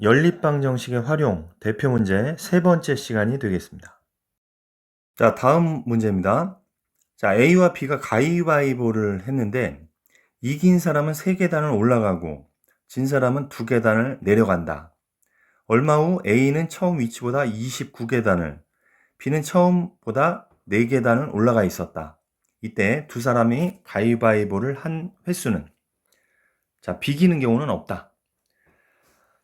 연립방정식의 활용, 대표 문제 세 번째 시간이 되겠습니다. 자, 다음 문제입니다. 자, A와 B가 가위바위보를 했는데 이긴 사람은 3계단을 올라가고 진 사람은 2계단을 내려간다. 얼마 후 A는 처음 위치보다 29계단을, B는 처음보다 4계단을 올라가 있었다. 이때 두 사람이 가위바위보를 한 횟수는? 자, 비기는 경우는 없다.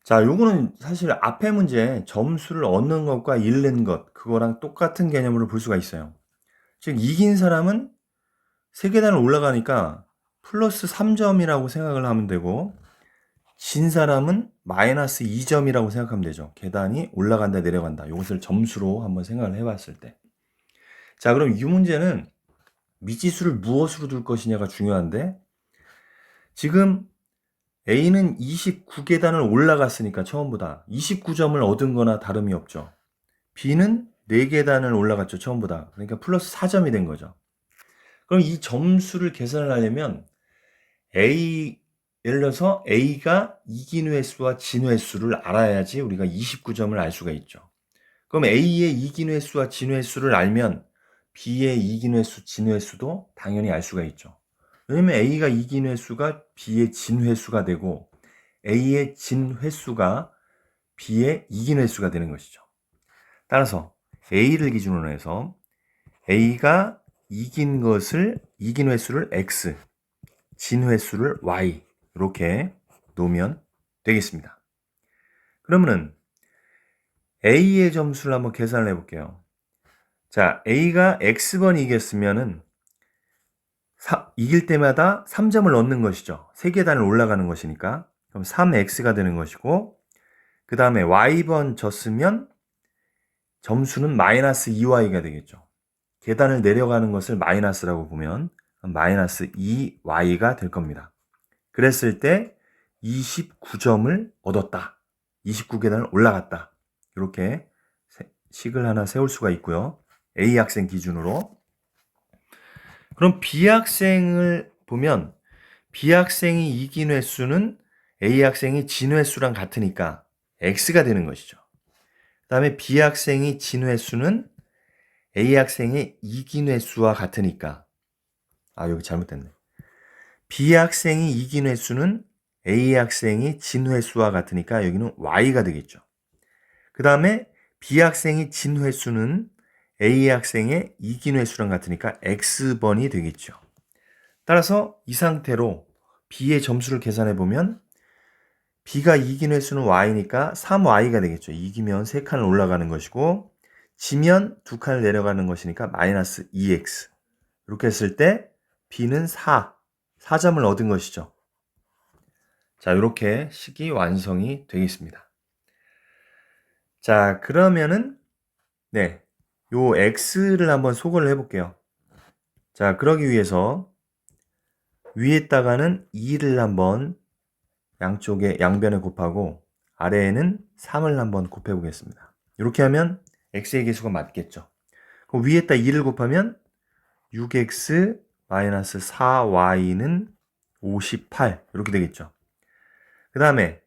자, 요거는 사실 앞에 문제 점수를 얻는 것과 잃는 것, 그거랑 똑같은 개념으로 볼 수가 있어요. 즉, 이긴 사람은 3계단을 올라가니까 플러스 3점이라고 생각을 하면 되고, 진 사람은 마이너스 2점이라고 생각하면 되죠. 계단이 올라간다, 내려간다. 이것을 점수로 한번 생각을 해봤을 때. 자, 그럼 이 문제는 미지수를 무엇으로 둘 것이냐가 중요한데, 지금 A는 29계단을 올라갔으니까 처음보다 29점을 얻은 거나 다름이 없죠. B는 4계단을 올라갔죠, 처음보다. 그러니까 플러스 4점이 된 거죠. 그럼 이 점수를 계산을 하려면 예를 들어서 A가 이긴 횟수와 진 횟수를 알아야지 우리가 29점을 알 수가 있죠. 그럼 A의 이긴 횟수와 진 횟수를 알면 B의 이긴 횟수, 진 횟수도 당연히 알 수가 있죠. 왜냐면 A가 이긴 횟수가 B의 진 횟수가 되고 A의 진 횟수가 B의 이긴 횟수가 되는 것이죠. 따라서 A를 기준으로 해서 A가 이긴 횟수를 X, 진 횟수를 Y 이렇게 놓으면 되겠습니다. 그러면은 A의 점수를 한번 계산을 해볼게요. 자, A가 X번 이겼으면은 이길 때마다 3점을 넣는 것이죠. 3계단을 올라가는 것이니까. 그럼 3X가 되는 것이고, 그 다음에 Y번 졌으면 점수는 마이너스 2Y가 되겠죠. 계단을 내려가는 것을 마이너스라고 보면 마이너스 2Y가 될 겁니다. 그랬을 때 29점을 얻었다. 29계단을 올라갔다. 이렇게 식을 하나 세울 수가 있고요. A 학생 기준으로. 그럼 B 학생을 보면 B 학생이 이긴 횟수는 A 학생이 진 횟수랑 같으니까 X가 되는 것이죠. 그 다음에 B 학생이 진 횟수는 A 학생의 이긴 횟수와 같으니까 여기 잘못됐네. B 학생이 이긴 횟수는 A 학생이 진 횟수와 같으니까 여기는 Y가 되겠죠. 그 다음에 B 학생이 진 횟수는 A 학생의 이긴 횟수랑 같으니까 X번이 되겠죠. 따라서 이 상태로 B의 점수를 계산해 보면 B가 이긴 횟수는 Y니까 3Y가 되겠죠. 이기면 3칸을 올라가는 것이고 지면 2칸을 내려가는 것이니까 마이너스 2X. 이렇게 했을 때 B는 4점을 얻은 것이죠. 자, 이렇게 식이 완성이 되겠습니다. 자, 그러면은 요 X를 한번 소거를 해볼게요. 자, 그러기 위해서 위에다가는 2를 한번 양변에 곱하고 아래에는 3을 한번 곱해 보겠습니다. 이렇게 하면 x의 개수가 맞겠죠. 그럼 위에다 2를 곱하면 6x 4y는 58 이렇게 되겠죠. 그 다음에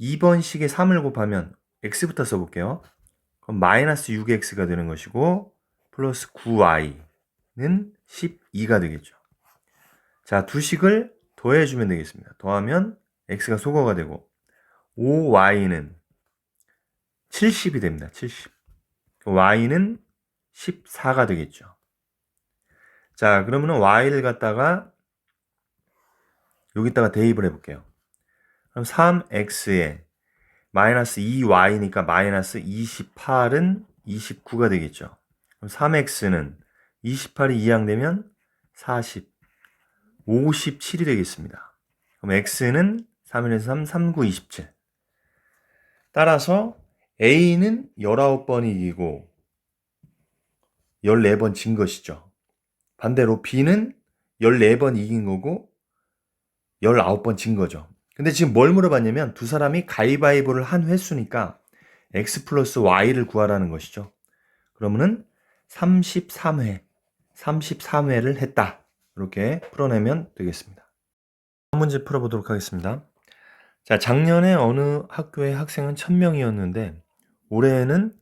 2번 식에 3을 곱하면 x부터 써볼게요. 그럼 마이너스 6x가 되는 것이고 플러스 9y는 12가 되겠죠. 자, 두 식을 더해주면 되겠습니다. 더하면 x가 소거가 되고 5y는 70이 됩니다. 70. y는 14가 되겠죠. 자, 그러면은 y를 갖다가 여기다가 대입을 해볼게요. 그럼 3x에 마이너스 2y니까 마이너스 28은 29가 되겠죠. 그럼 3x는 28이 이항되면 40, 57이 되겠습니다. 그럼 x는 3일에서 3, 39, 27. 따라서 A는 19번 이기고 14번 진 것이죠. 반대로 B는 14번 이긴 거고 19번 진 거죠. 근데 지금 뭘 물어봤냐면 두 사람이 가위바위보를 한 횟수니까 X 플러스 Y를 구하라는 것이죠. 그러면은 33회를 했다. 이렇게 풀어내면 되겠습니다. 한 문제 풀어보도록 하겠습니다. 자, 작년에 어느 학교의 학생은 1000명이었는데 올해에는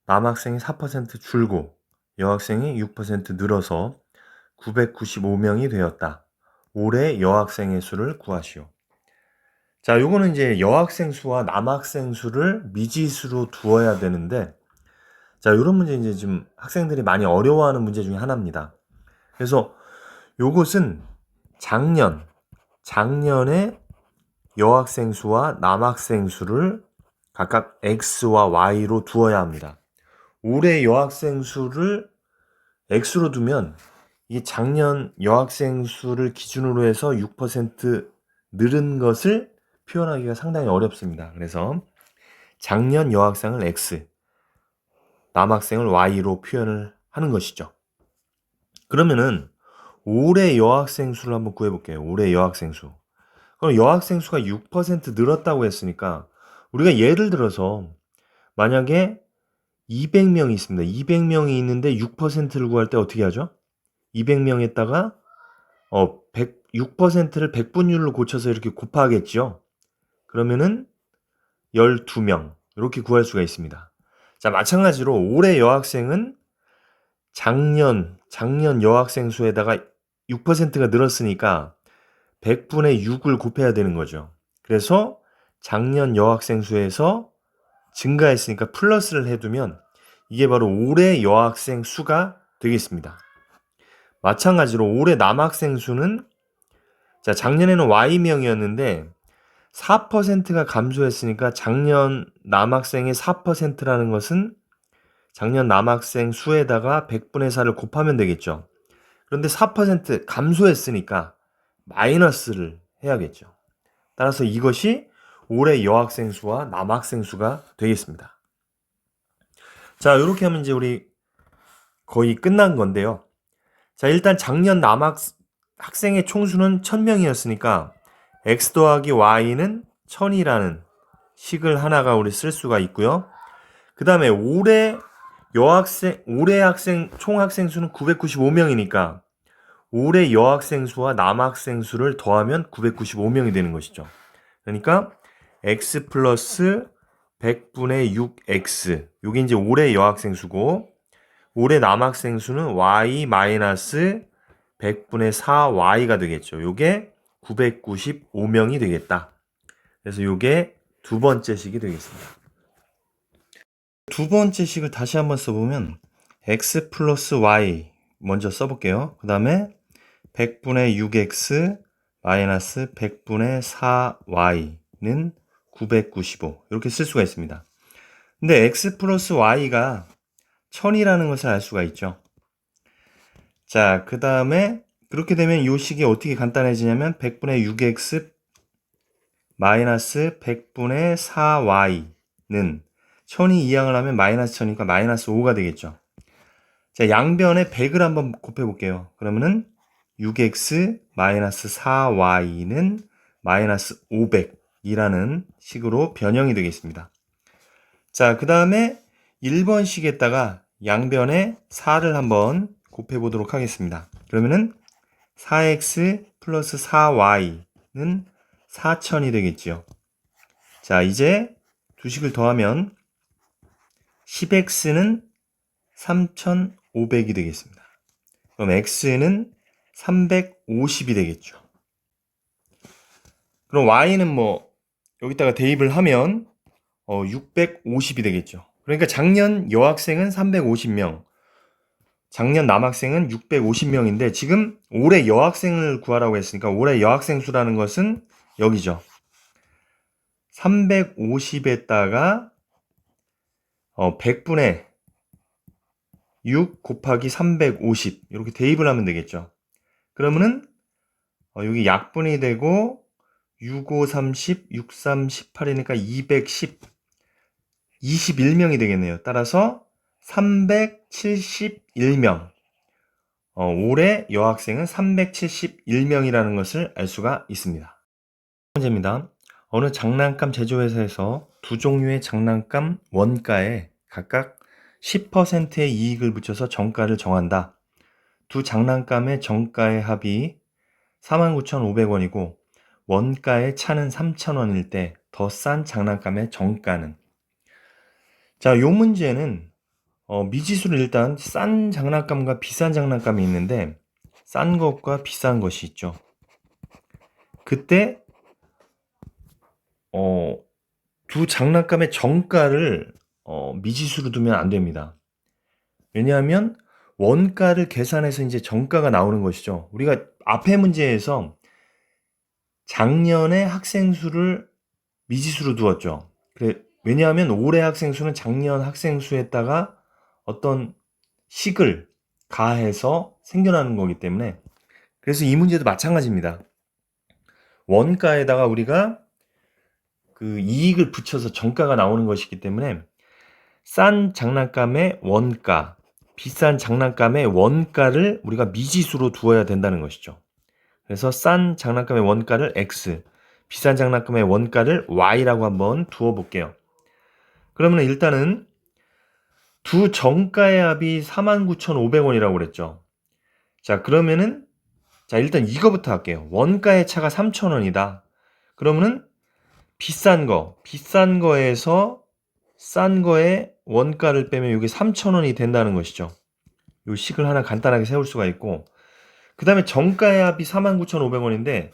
남학생이 4% 줄고 여학생이 6% 늘어서 995명이 되었다. 올해 여학생의 수를 구하시오. 자, 요거는 이제 여학생 수와 남학생 수를 미지수로 두어야 되는데, 자, 요런 문제 이제 지금 학생들이 많이 어려워하는 문제 중에 하나입니다. 그래서 요것은 작년에 여학생 수와 남학생 수를 각각 X와 Y로 두어야 합니다. 올해 여학생 수를 X로 두면 이게 작년 여학생 수를 기준으로 해서 6% 늘은 것을 표현하기가 상당히 어렵습니다. 그래서 작년 여학생을 X, 남학생을 Y로 표현을 하는 것이죠. 그러면은 올해 여학생 수를 한번 구해볼게요. 올해 여학생 수. 그럼 여학생 수가 6% 늘었다고 했으니까 우리가 예를 들어서 만약에 200명이 있습니다. 200명이 있는데 6%를 구할 때 어떻게 하죠? 200명에다가 6%를 백분율로 고쳐서 이렇게 곱하겠죠. 그러면은 12명 이렇게 구할 수가 있습니다. 자, 마찬가지로 올해 여학생은 작년 여학생 수에다가 6%가 늘었으니까 100분의 6을 곱해야 되는 거죠. 그래서 작년 여학생 수에서 증가했으니까 플러스를 해두면 이게 바로 올해 여학생 수가 되겠습니다. 마찬가지로 올해 남학생 수는 자, 작년에는 Y명이었는데 4%가 감소했으니까 작년 남학생의 4%라는 것은 작년 남학생 수에다가 100분의 4를 곱하면 되겠죠. 그런데 4% 감소했으니까 마이너스를 해야겠죠. 따라서 이것이 올해 여학생 수와 남학생 수가 되겠습니다. 자, 이렇게 하면 이제 우리 거의 끝난 건데요. 자, 일단 작년 남학생의 총수는 1000명이었으니까 x 더하기 y는 1000이라는 식을 하나가 우리 쓸 수가 있고요. 그 다음에 올해 총학생 수는 995명이니까 올해 여학생 수와 남학생 수를 더하면 995명이 되는 것이죠. 그러니까 x 플러스 100분의 6x 요게 이제 올해 여학생 수고 올해 남학생 수는 y 마이너스 100분의 4y가 되겠죠. 요게 995명이 되겠다. 그래서 요게 두 번째 식이 되겠습니다. 두 번째 식을 다시 한번 써보면 x 플러스 y 먼저 써볼게요. 그 다음에 100분의 6x 마이너스 100분의 4y는 995 이렇게 쓸 수가 있습니다. 근데 x 플러스 y가 1000이라는 것을 알 수가 있죠. 자, 그 다음에 그렇게 되면 이 식이 어떻게 간단해지냐면 100분의 6x 마이너스 100분의 4y는 1000이 이항을 하면 마이너스 1000이니까 마이너스 5가 되겠죠. 자, 양변에 100을 한번 곱해볼게요. 그러면은 6x 마이너스 4y는 마이너스 500이라는 식으로 변형이 되겠습니다. 자, 그 다음에 1번식에다가 양변에 4를 한번 곱해보도록 하겠습니다. 그러면은 4x 플러스 4y는 4000이 되겠죠. 자, 이제 두 식을 더하면 10x는 3500이 되겠습니다. 그럼 x는 350이 되겠죠. 그럼 y는 뭐 여기다가 대입을 하면 650이 되겠죠. 그러니까 작년 여학생은 350명, 작년 남학생은 650명인데 지금 올해 여학생을 구하라고 했으니까 올해 여학생 수라는 것은 여기죠. 350에다가 100분의 6 곱하기 350 이렇게 대입을 하면 되겠죠. 그러면은 여기 약분이 되고 6, 5, 30, 6, 3, 18이니까 210 21명이 되겠네요. 따라서 371명 올해 여학생은 371명이라는 것을 알 수가 있습니다. 번째입니다. 어느 장난감 제조회사에서 두 종류의 장난감 원가에 각각 10%의 이익을 붙여서 정가를 정한다. 두 장난감의 정가의 합이 49,500원이고 원가의 차는 3,000원일 때 더 싼 장난감의 정가는. 자, 요 문제는 미지수를 일단 싼 장난감과 비싼 장난감이 있는데 싼 것과 비싼 것이 있죠. 그때 두 장난감의 정가를 미지수로 두면 안 됩니다. 왜냐하면 원가를 계산해서 이제 정가가 나오는 것이죠. 우리가 앞에 문제에서 작년에 학생 수를 미지수로 두었죠. 왜냐하면 올해 학생 수는 작년 학생 수에다가 어떤 식을 가해서 생겨나는 거기 때문에, 그래서 이 문제도 마찬가지입니다. 원가에다가 우리가 그 이익을 붙여서 정가가 나오는 것이기 때문에 싼 장난감의 원가, 비싼 장난감의 원가를 우리가 미지수로 두어야 된다는 것이죠. 그래서 싼 장난감의 원가를 X, 비싼 장난감의 원가를 Y라고 한번 두어 볼게요. 그러면 일단은 두 정가의 합이 49,500원이라고 그랬죠. 자, 그러면은 일단 이거부터 할게요. 원가의 차가 3,000원이다. 그러면은 비싼 거에서 싼 거의 원가를 빼면 이게 3,000원이 된다는 것이죠. 요 식을 하나 간단하게 세울 수가 있고, 그 다음에 정가의 합이 49,500원인데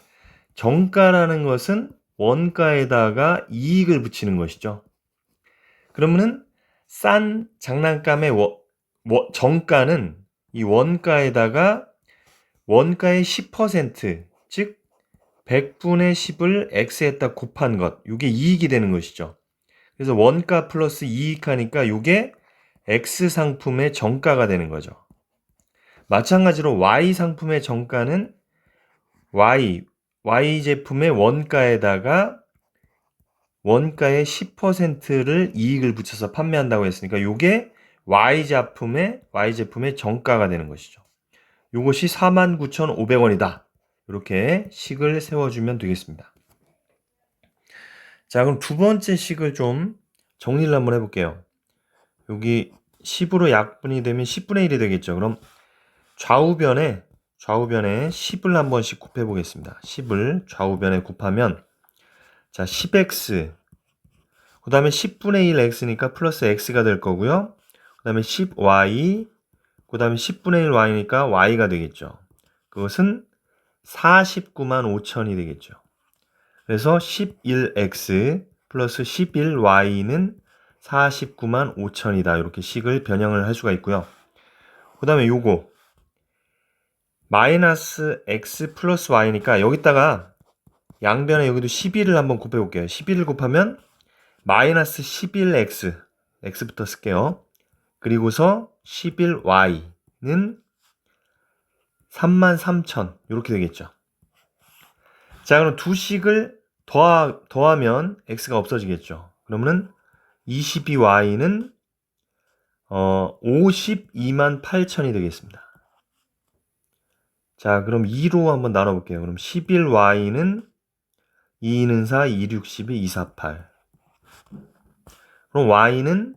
정가라는 것은 원가에다가 이익을 붙이는 것이죠. 그러면은 싼 장난감의 정가는 이 원가에다가 원가의 10%, 즉 100분의 10을 x에다 곱한 것, 이게 이익이 되는 것이죠. 그래서 원가 플러스 이익하니까 이게 x 상품의 정가가 되는 거죠. 마찬가지로 y 상품의 정가는 y 제품의 원가에다가 원가의 10%를 이익을 붙여서 판매한다고 했으니까 이게 y 제품의 정가가 되는 것이죠. 이것이 49,500원이다. 이렇게 식을 세워주면 되겠습니다. 자, 그럼 두 번째 식을 좀 정리를 한번 해볼게요. 여기 10으로 약분이 되면 10분의 1이 되겠죠. 그럼 좌우변에 10을 한 번씩 곱해 보겠습니다. 10을 좌우변에 곱하면, 자, 10x, 그 다음에 10분의 1 x니까 플러스 x가 될 거고요. 그 다음에 10y, 그 다음에 10분의 1 y니까 y가 되겠죠. 그것은 49만 5천이 되겠죠. 그래서 11x 플러스 11y는 49만 5천이다. 이렇게 식을 변형을 할 수가 있고요. 그 다음에 요거 마이너스 x 플러스 y니까 여기다가 양변에 여기도 11을 한번 곱해 볼게요. 11을 곱하면 마이너스 11x, x부터 쓸게요. 그리고서 11y는 33,000 이렇게 되겠죠. 자, 그럼 두 식을 더하면 x가 없어지겠죠. 그러면은 22y는 52만 8천이 되겠습니다. 자, 그럼 2로 한번 나눠볼게요. 그럼 11y는 2는 4, 2, 6, 12, 2, 4, 8. 그럼 y는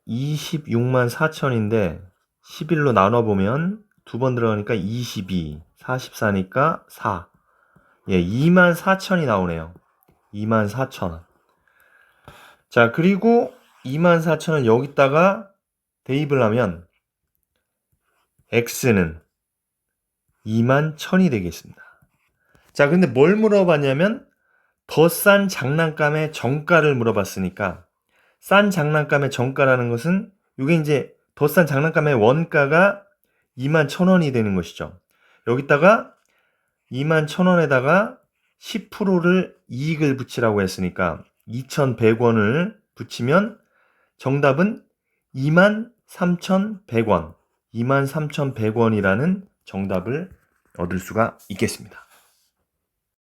26만 4천인데 11로 나눠보면 두 번 들어가니까 22, 44니까 4. 예, 2만 4천이 나오네요. 2만 4천. 자, 그리고 2만 4천을 여기다가 대입을 하면 x는 2만 1000이 되겠습니다. 자, 근데 뭘 물어봤냐면 더 싼 장난감의 정가를 물어봤으니까, 싼 장난감의 정가라는 것은 이게 이제 더 싼 장난감의 원가가 2만 1000원이 되는 것이죠. 여기다가 2만 1000원에다가 10%를 이익을 붙이라고 했으니까 2100원을 붙이면 정답은 23,100원, 23,100원이라는 정답을 얻을 수가 있겠습니다.